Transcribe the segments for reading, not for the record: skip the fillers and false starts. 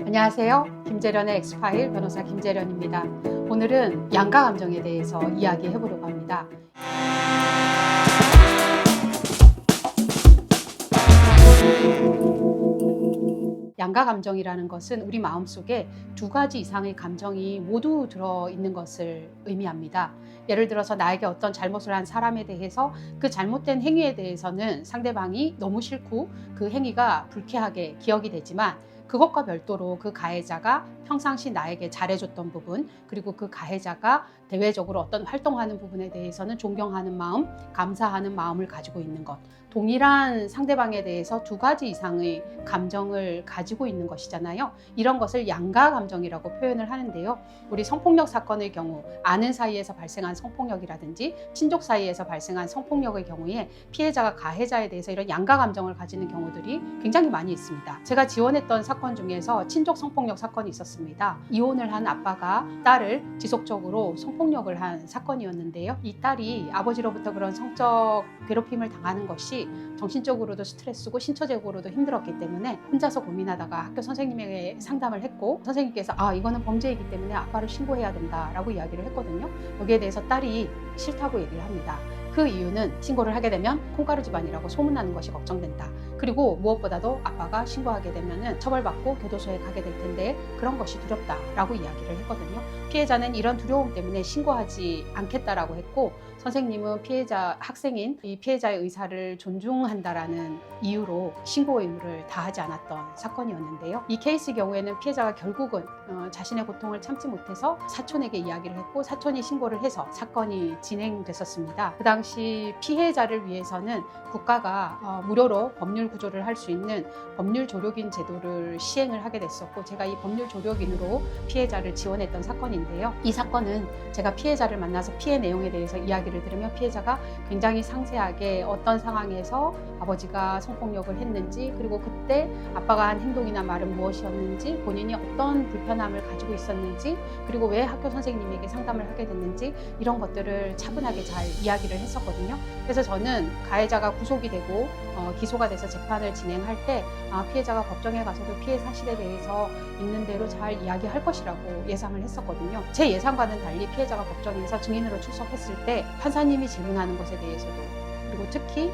안녕하세요. 김재련의 엑스파일 변호사 김재련입니다. 오늘은 양가 감정에 대해서 이야기해 보려고 합니다. 양가 감정이라는 것은 우리 마음속에 두 가지 이상의 감정이 모두 들어있는 것을 의미합니다. 예를 들어서 나에게 어떤 잘못을 한 사람에 대해서 그 잘못된 행위에 대해서는 상대방이 너무 싫고 그 행위가 불쾌하게 기억이 되지만 그것과 별도로 그 가해자가 평상시 나에게 잘해줬던 부분, 그리고 그 가해자가 대외적으로 어떤 활동하는 부분에 대해서는 존경하는 마음, 감사하는 마음을 가지고 있는 것. 동일한 상대방에 대해서 두 가지 이상의 감정을 가지고 있는 것이잖아요. 이런 것을 양가 감정이라고 표현을 하는데요. 우리 성폭력 사건의 경우, 아는 사이에서 발생한 성폭력이라든지 친족 사이에서 발생한 성폭력의 경우에 피해자가 가해자에 대해서 이런 양가 감정을 가지는 경우들이 굉장히 많이 있습니다. 제가 지원했던 사건 중에서 친족 성폭력 사건이 있었습니다. 이혼을 한 아빠가 딸을 지속적으로 성폭력을 한 사건이었는데요. 이 딸이 아버지로부터 그런 성적 괴롭힘을 당하는 것이 정신적으로도 스트레스고 신체적으로도 힘들었기 때문에 혼자서 고민하다가 학교 선생님에게 상담을 했고, 선생님께서 이거는 범죄이기 때문에 아빠를 신고해야 된다라고 이야기를 했거든요. 여기에 대해서 딸이 싫다고 얘기를 합니다. 그 이유는 신고를 하게 되면 콩가루 집안이라고 소문나는 것이 걱정된다. 그리고 무엇보다도 아빠가 신고하게 되면 처벌받고 교도소에 가게 될 텐데 그런 것이 두렵다라고 이야기를 했거든요. 피해자는 이런 두려움 때문에 신고하지 않겠다라고 했고, 선생님은 학생인 이 피해자의 의사를 존중한다라는 이유로 신고 의무를 다하지 않았던 사건이었는데요. 이 케이스 경우에는 피해자가 결국은 자신의 고통을 참지 못해서 사촌에게 이야기를 했고, 사촌이 신고를 해서 사건이 진행됐었습니다. 그 당시 피해자를 위해서는 국가가 무료로 법률 구조를 할 수 있는 법률 조력인 제도를 시행을 하게 됐었고, 제가 이 법률 조력인으로 피해자를 지원했던 사건인데요. 이 사건은 제가 피해자를 만나서 피해 내용에 대해서 이야기를 들으며 피해자가 굉장히 상세하게 어떤 상황에서 아버지가 성폭력을 했는지, 그리고 그때 아빠가 한 행동이나 말은 무엇이었는지, 본인이 어떤 불편함을 가지고 있었는지, 그리고 왜 학교 선생님에게 상담을 하게 됐는지, 이런 것들을 차분하게 잘 이야기를 했었거든요. 그래서 저는 가해자가 구속이 되고 기소가 돼서 재판을 진행할 때 피해자가 법정에 가서도 피해 사실에 대해서 있는 대로 잘 이야기할 것이라고 예상을 했었거든요. 제 예상과는 달리 피해자가 법정에서 증인으로 출석했을 때 판사님이 질문하는 것에 대해서도, 그리고 특히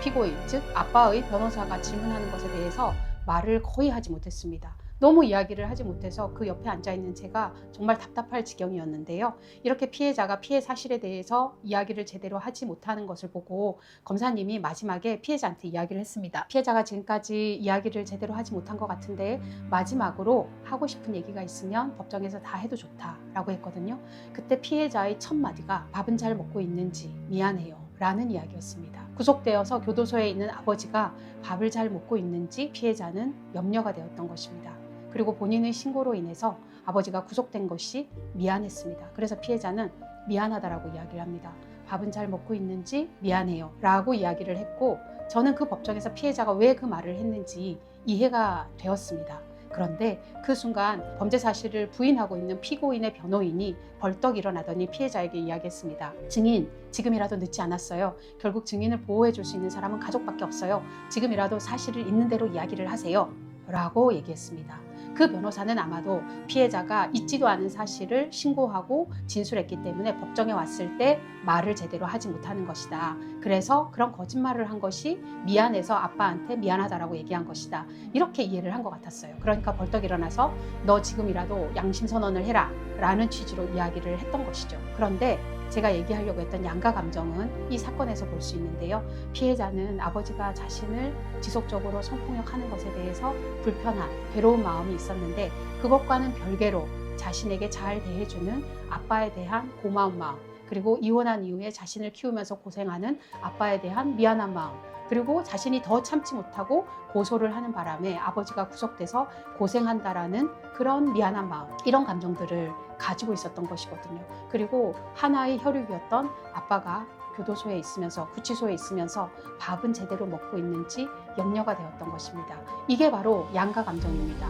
피고인, 즉 아빠의 변호사가 질문하는 것에 대해서 말을 거의 하지 못했습니다. 너무 이야기를 하지 못해서 그 옆에 앉아있는 제가 정말 답답할 지경이었는데요. 이렇게 피해자가 피해 사실에 대해서 이야기를 제대로 하지 못하는 것을 보고 검사님이 마지막에 피해자한테 이야기를 했습니다. 피해자가 지금까지 이야기를 제대로 하지 못한 것 같은데 마지막으로 하고 싶은 얘기가 있으면 법정에서 다 해도 좋다라고 했거든요. 그때 피해자의 첫 마디가 밥은 잘 먹고 있는지 미안해요 라는 이야기였습니다. 구속되어서 교도소에 있는 아버지가 밥을 잘 먹고 있는지 피해자는 염려가 되었던 것입니다. 그리고 본인의 신고로 인해서 아버지가 구속된 것이 미안했습니다. 그래서 피해자는 미안하다라고 이야기를 합니다. 밥은 잘 먹고 있는지 미안해요 라고 이야기를 했고, 저는 그 법정에서 피해자가 왜 그 말을 했는지 이해가 되었습니다. 그런데 그 순간 범죄 사실을 부인하고 있는 피고인의 변호인이 벌떡 일어나더니 피해자에게 이야기했습니다. 증인, 지금이라도 늦지 않았어요. 결국 증인을 보호해 줄 수 있는 사람은 가족밖에 없어요. 지금이라도 사실을 있는 대로 이야기를 하세요 라고 얘기했습니다. 그 변호사는 아마도 피해자가 있지도 않은 사실을 신고하고 진술했기 때문에 법정에 왔을 때 말을 제대로 하지 못하는 것이다. 그래서 그런 거짓말을 한 것이 미안해서 아빠한테 미안하다라고 얘기한 것이다. 이렇게 이해를 한 것 같았어요. 그러니까 벌떡 일어나서 너 지금이라도 양심 선언을 해라 라는 취지로 이야기를 했던 것이죠. 그런데 제가 얘기하려고 했던 양가 감정은 이 사건에서 볼 수 있는데요. 피해자는 아버지가 자신을 지속적으로 성폭력하는 것에 대해서 불편한, 괴로운 마음이 있었는데 그것과는 별개로 자신에게 잘 대해주는 아빠에 대한 고마운 마음, 그리고 이혼한 이후에 자신을 키우면서 고생하는 아빠에 대한 미안한 마음, 그리고 자신이 더 참지 못하고 고소를 하는 바람에 아버지가 구속돼서 고생한다라는 그런 미안한 마음, 이런 감정들을 가지고 있었던 것이거든요. 그리고 하나의 혈육이었던 아빠가 교도소에 있으면서, 구치소에 있으면서 밥은 제대로 먹고 있는지 염려가 되었던 것입니다. 이게 바로 양가 감정입니다.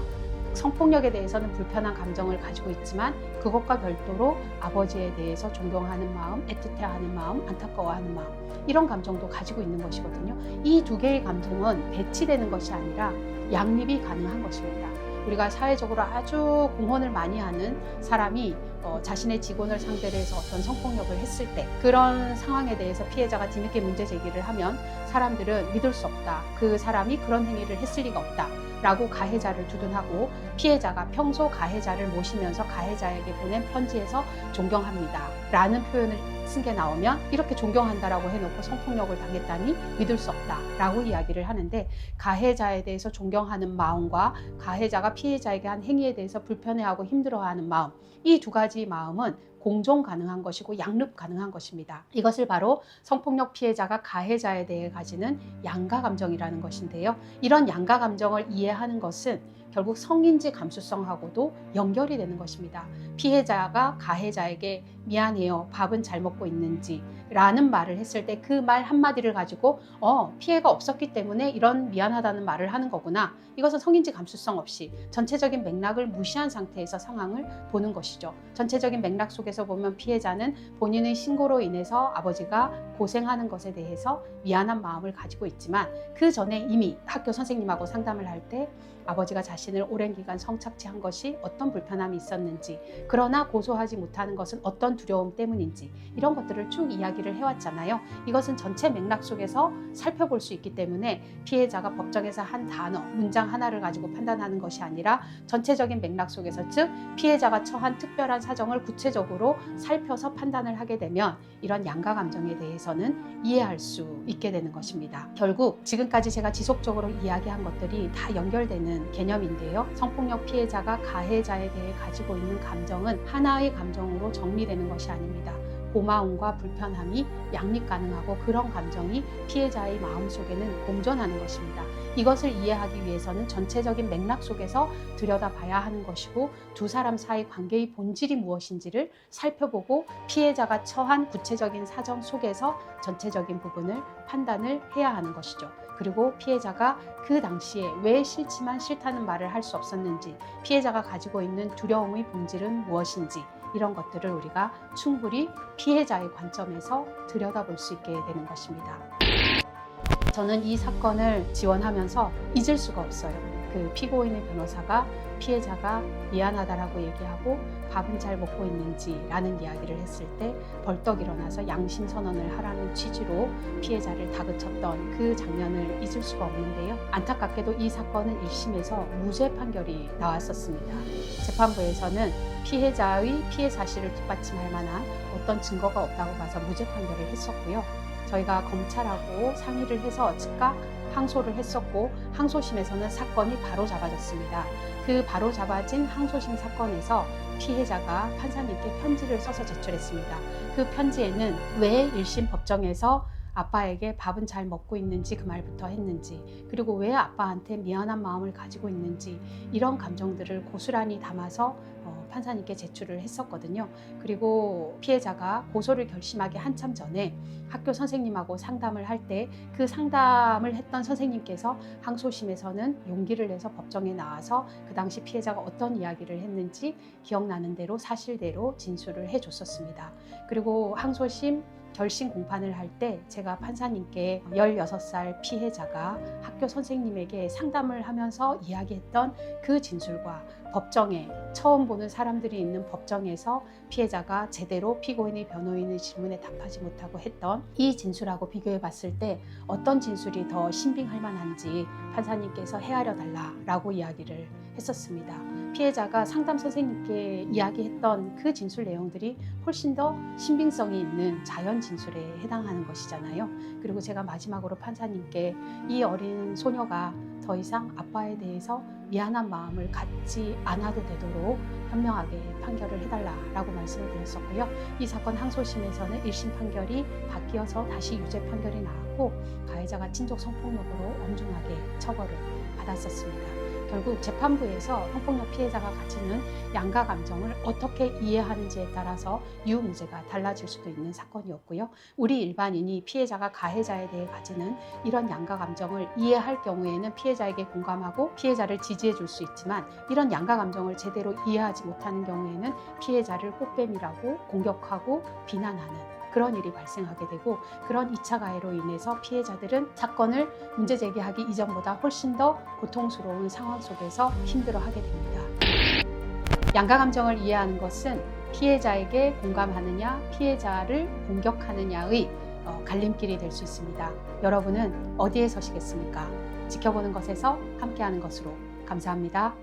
성폭력에 대해서는 불편한 감정을 가지고 있지만 그것과 별도로 아버지에 대해서 존경하는 마음, 애틋해하는 마음, 안타까워하는 마음, 이런 감정도 가지고 있는 것이거든요. 이 두 개의 감정은 배치되는 것이 아니라 양립이 가능한 것입니다. 우리가 사회적으로 아주 공헌을 많이 하는 사람이 자신의 직원을 상대로 해서 어떤 성폭력을 했을 때 그런 상황에 대해서 피해자가 뒤늦게 문제 제기를 하면 사람들은 믿을 수 없다. 그 사람이 그런 행위를 했을 리가 없다. 라고 가해자를 두둔하고 피해자가 평소 가해자를 모시면서 가해자에게 보낸 편지에서 존경합니다. 라는 표현을 쓴 게 나오면 이렇게 존경한다라고 해놓고 성폭력을 당했다니 믿을 수 없다. 라고 이야기를 하는데 가해자에 대해서 존경하는 마음과 가해자가 피해자에게 한 행위에 대해서 불편해하고 힘들어하는 마음 이 두 가지 마음은 공존 가능한 것이고 양립 가능한 것입니다. 이것을 바로 성폭력 피해자가 가해자에 대해 가지는 양가 감정이라는 것인데요. 이런 양가 감정을 이해하는 것은 결국 성인지 감수성하고도 연결이 되는 것입니다. 피해자가 가해자에게 미안해요, 밥은 잘 먹고 있는지 라는 말을 했을 때 그 말 한마디를 가지고 피해가 없었기 때문에 이런 미안하다는 말을 하는 거구나. 이것은 성인지 감수성 없이 전체적인 맥락을 무시한 상태에서 상황을 보는 것이죠. 전체적인 맥락 속에서 보면 피해자는 본인의 신고로 인해서 아버지가 고생하는 것에 대해서 미안한 마음을 가지고 있지만 그 전에 이미 학교 선생님하고 상담을 할 때 아버지가 자신을 오랜 기간 성착취한 것이 어떤 불편함이 있었는지, 그러나 고소하지 못하는 것은 어떤 두려움 때문인지 이런 것들을 쭉 이야기를 해왔잖아요. 이것은 전체 맥락 속에서 살펴볼 수 있기 때문에 피해자가 법정에서 한 단어, 문장 하나를 가지고 판단하는 것이 아니라 전체적인 맥락 속에서, 즉 피해자가 처한 특별한 사정을 구체적으로 살펴서 판단을 하게 되면 이런 양가 감정에 대해서는 이해할 수 있게 되는 것입니다. 결국 지금까지 제가 지속적으로 이야기한 것들이 다 연결되는 개념인데요. 성폭력 피해자가 가해자에 대해 가지고 있는 감정은 하나의 감정으로 정리되는 것이 아닙니다. 고마움과 불편함이 양립 가능하고 그런 감정이 피해자의 마음속에는 공존하는 것입니다. 이것을 이해하기 위해서는 전체적인 맥락 속에서 들여다봐야 하는 것이고 두 사람 사이 관계의 본질이 무엇인지를 살펴보고 피해자가 처한 구체적인 사정 속에서 전체적인 부분을 판단을 해야 하는 것이죠. 그리고 피해자가 그 당시에 왜 싫지만 싫다는 말을 할 수 없었는지, 피해자가 가지고 있는 두려움의 본질은 무엇인지 이런 것들을 우리가 충분히 피해자의 관점에서 들여다볼 수 있게 되는 것입니다. 저는 이 사건을 지원하면서 잊을 수가 없어요. 그 피고인의 변호사가 피해자가 미안하다라고 얘기하고 밥은 잘 먹고 있는지 라는 이야기를 했을 때 벌떡 일어나서 양심 선언을 하라는 취지로 피해자를 다그쳤던 그 장면을 잊을 수가 없는데요. 안타깝게도 이 사건은 1심에서 무죄 판결이 나왔었습니다. 재판부에서는 피해자의 피해 사실을 뒷받침할 만한 어떤 증거가 없다고 봐서 무죄 판결을 했었고요. 저희가 검찰하고 상의를 해서 즉각 항소를 했었고 항소심에서는 사건이 바로 잡아졌습니다. 그 바로 잡아진 항소심 사건에서 피해자가 판사님께 편지를 써서 제출했습니다. 그 편지에는 왜 1심 법정에서 아빠에게 밥은 잘 먹고 있는지 그 말부터 했는지, 그리고 왜 아빠한테 미안한 마음을 가지고 있는지 이런 감정들을 고스란히 담아서 판사님께 제출을 했었거든요. 그리고 피해자가 고소를 결심하기 한참 전에 학교 선생님하고 상담을 할 때 그 상담을 했던 선생님께서 항소심에서는 용기를 내서 법정에 나와서 그 당시 피해자가 어떤 이야기를 했는지 기억나는 대로 사실대로 진술을 해줬었습니다. 그리고 항소심 결심 공판을 할 때 제가 판사님께 16살 피해자가 학교 선생님에게 상담을 하면서 이야기했던 그 진술과 법정에 처음 보는 사람들이 있는 법정에서 피해자가 제대로 피고인의 변호인의 질문에 답하지 못하고 했던 이 진술하고 비교해 봤을 때 어떤 진술이 더 신빙할 만한지 판사님께서 헤아려 달라라고 이야기를 했었습니다. 피해자가 상담 선생님께 이야기했던 그 진술 내용들이 훨씬 더 신빙성이 있는 자연 진술에 해당하는 것이잖아요. 그리고 제가 마지막으로 판사님께 이 어린 소녀가 더 이상 아빠에 대해서 미안한 마음을 갖지 않아도 되도록 현명하게 판결을 해달라라고 말씀을 드렸었고요. 이 사건 항소심에서는 1심 판결이 바뀌어서 다시 유죄 판결이 나왔고 가해자가 친족 성폭력으로 엄중하게 처벌을 받았었습니다. 결국 재판부에서 성폭력 피해자가 가지는 양가 감정을 어떻게 이해하는지에 따라서 유무죄가 달라질 수도 있는 사건이었고요. 우리 일반인이 피해자가 가해자에 대해 가지는 이런 양가 감정을 이해할 경우에는 피해자에게 공감하고 피해자를 지지해 줄 수 있지만 이런 양가 감정을 제대로 이해하지 못하는 경우에는 피해자를 꽃뱀이라고 공격하고 비난하는 그런 일이 발생하게 되고, 그런 2차 가해로 인해서 피해자들은 사건을 문제 제기하기 이전보다 훨씬 더 고통스러운 상황 속에서 힘들어하게 됩니다. 양가 감정을 이해하는 것은 피해자에게 공감하느냐, 피해자를 공격하느냐의 갈림길이 될 수 있습니다. 여러분은 어디에 서시겠습니까? 지켜보는 것에서 함께하는 것으로. 감사합니다.